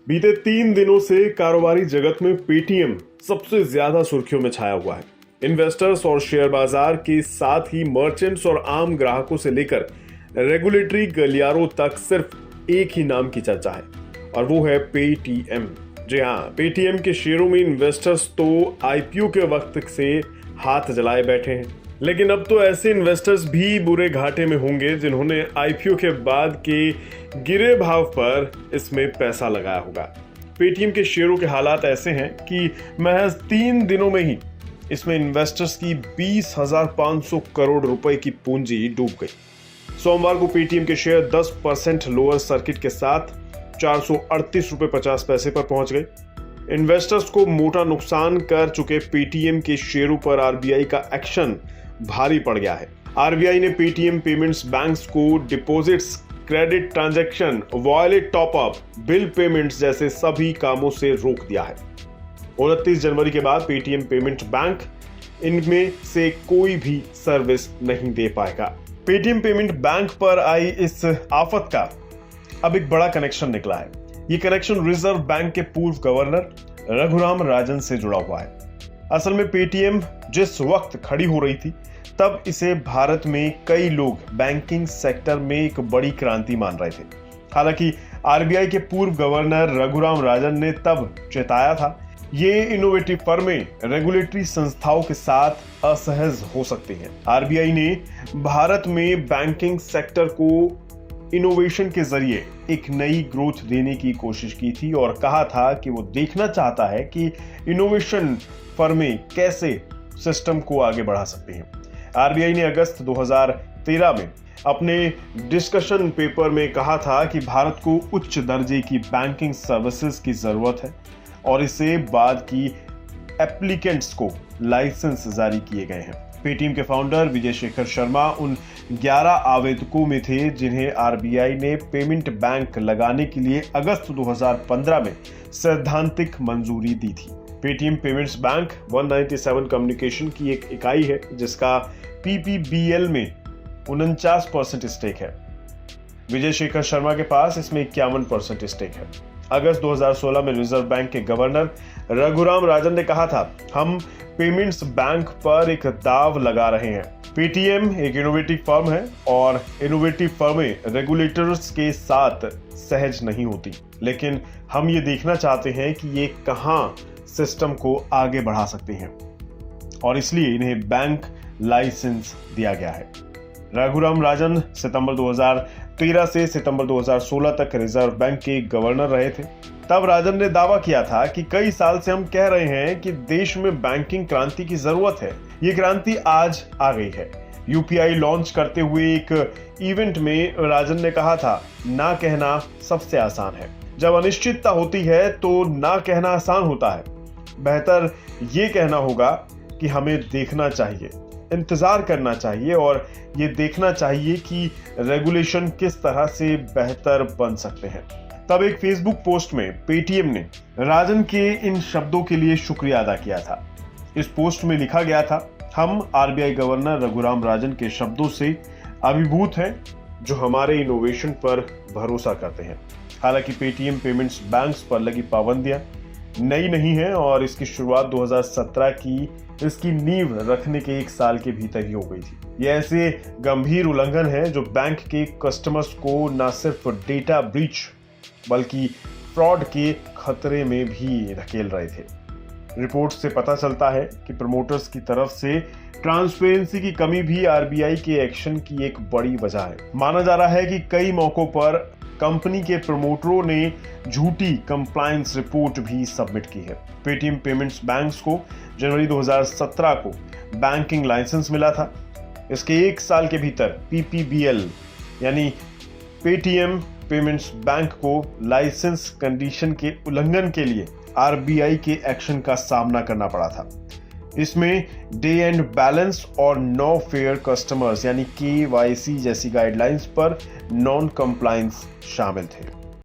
बीते 3 दिनों से कारोबारी जगत में पेटीएम सबसे ज्यादा सुर्खियों में छाया हुआ है। इन्वेस्टर्स और शेयर बाजार के साथ ही मर्चेंट्स और आम ग्राहकों से लेकर रेगुलेटरी गलियारों तक सिर्फ एक ही नाम की चर्चा है और वो है पेटीएम। जी हाँ, पेटीएम के शेयरों में इन्वेस्टर्स तो आईपीओ के वक्त से हाथ जलाए बैठे हैं, लेकिन अब तो ऐसे इन्वेस्टर्स भी बुरे घाटे में होंगे जिन्होंने आईपीओ के बाद के गिरे भाव पर इसमें पैसा लगाया होगा। पेटीएम के शेयरों के हालात ऐसे हैं कि महज 3 दिनों में ही इसमें इन्वेस्टर्स की 20,500 करोड़ रुपए की पूंजी डूब गई। सोमवार को पेटीएम के शेयर 10% लोअर सर्किट के साथ 438 रुपए 50 पैसे पर पहुंच गए। इन्वेस्टर्स को मोटा नुकसान कर चुके पेटीएम के शेयरों पर आरबीआई का एक्शन भारी पड़ गया है। आरबीआई ने पेटीएम पेमेंट्स बैंक्स को deposits, credit transaction, wallet top up, bill payments जैसे सभी कामों से रोक दिया है। 29 जनवरी के बाद पेटीएम पेमेंट बैंक इनमें से कोई भी सर्विस नहीं दे पाएगा। पेटीएम पेमेंट बैंक पर आई इस आफत का अब एक बड़ा कनेक्शन निकला है। ये कनेक्शन रिजर्व बैंक के पूर्व गवर्नर रघुराम राजन से जुड़ा हुआ है। असल में पेटीएम जिस वक्त खड़ी हो रही थी तब इसे भारत में कई लोग बैंकिंग सेक्टर में एक बड़ी क्रांति मान रहे थे। हालांकि आरबीआई के पूर्व गवर्नर रघुराम राजन ने तब चेताया था ये इनोवेटिव फर्में रेगुलेटरी संस्थाओं के साथ असहज हो सकती हैं। आरबीआई ने भारत में बैंकिंग सेक्टर को इनोवेशन के जरिए एक नई ग्रोथ देने की कोशिश की थी और कहा था कि वो देखना चाहता है कि इनोवेशन फर्में कैसे सिस्टम को आगे बढ़ा सकती हैं। आरबीआई ने अगस्त 2013 में अपने डिस्कशन पेपर में कहा था कि भारत को उच्च दर्जे की बैंकिंग सर्विसेज की जरूरत है और इसे बाद की एप्लीकेंट्स को लाइसेंस जारी किए गए हैं। पेटीएम के फाउंडर विजय शेखर शर्मा उन 11 आवेदकों में थे जिन्हें आरबीआई ने पेमेंट बैंक लगाने के लिए अगस्त 2015 में सैद्धांतिक मंजूरी दी थी। पेटीएम पेमेंट्स बैंक 197 कम्युनिकेशन की एक इकाई है जिसका पीपीबीएल में 49% स्टेक है। विजय शेखर शर्मा के पास इसमें 51% स्टेक है। अगस्त 2016 में रिजर्व बैंक के गवर्नर रघुराम राजन ने कहा था, हम पेमेंट्स बैंक पर एक दाव लगा रहे हैं। पेटीएम एक इनोवेटिव फर्म है और इनोवेटिव फर्में रेगुलेटर्स के साथ सहज नहीं होती, लेकिन हम ये देखना चाहते हैं कि ये कहां सिस्टम को आगे बढ़ा सकते हैं और इसलिए इन्हें बैंक लाइसेंस दिया गया है। रघुराम राजन सितंबर 2013 से सितंबर 2016 तक रिजर्व बैंक के गवर्नर रहे थे। तब राजन ने दावा किया था कि कई साल से हम कह रहे हैं कि देश में बैंकिंग क्रांति की जरूरत है। ये क्रांति आज आ गई है। यूपीआई लॉन्च करते हुए एक इवेंट में राजन ने कहा था, ना कहना सबसे आसान है। जब अनिश्चितता होती है तो ना कहना आसान होता है। बेहतर ये कहना होगा कि हमें देखना चाहिए, इंतजार करना चाहिए और ये देखना चाहिए कि रेगुलेशन किस तरह से बेहतर बन सकते हैं। तब एक फेसबुक पोस्ट में पेटीएम ने राजन के इन शब्दों के लिए शुक्रिया अदा किया था। इस पोस्ट में लिखा गया था, हम आरबीआई गवर्नर रघुराम राजन के शब्दों से अभिभूत हैं जो हमारे इनोवेशन पर भरोसा करते हैं। हालांकि पेटीएम पेमेंट्स बैंक्स पर लगी पाबंदियां नई नहीं है और इसकी शुरुआत 2017 की इसकी नींव रखने के 1 साल के भीतर ही हो गई थी। ये ऐसे गंभीर उल्लंघन है जो बैंक के कस्टमर्स को न सिर्फ डेटा ब्रीच बल्कि फ्रॉड के खतरे में भी धकेल रहे थे। रिपोर्ट से पता चलता है कि प्रमोटर्स की तरफ से ट्रांसपेरेंसी की कमी भी आरबीआई के एक्शन की एक बड़ी वजह है। माना जा रहा है कि कई मौकों पर कंपनी के प्रमोटरों ने झूठी कंप्लायंस रिपोर्ट भी सबमिट की है। पेटीएम पेमेंट्स बैंक्स को जनवरी 2017 को बैंकिंग लाइसेंस मिला था। इसके 1 साल के भीतर पीपीबीएल यानी पेटीएम पेमेंट्स बैंक को लाइसेंस कंडीशन के उल्लंघन के लिए आरबीआई के एक्शन का सामना करना पड़ा था। इसमें डे एंड बैलेंस और नो फेयर कस्टमर्स यानी केवाईसी जैसी गाइडलाइंस पर नॉन कंप्लायंस शामिल थे।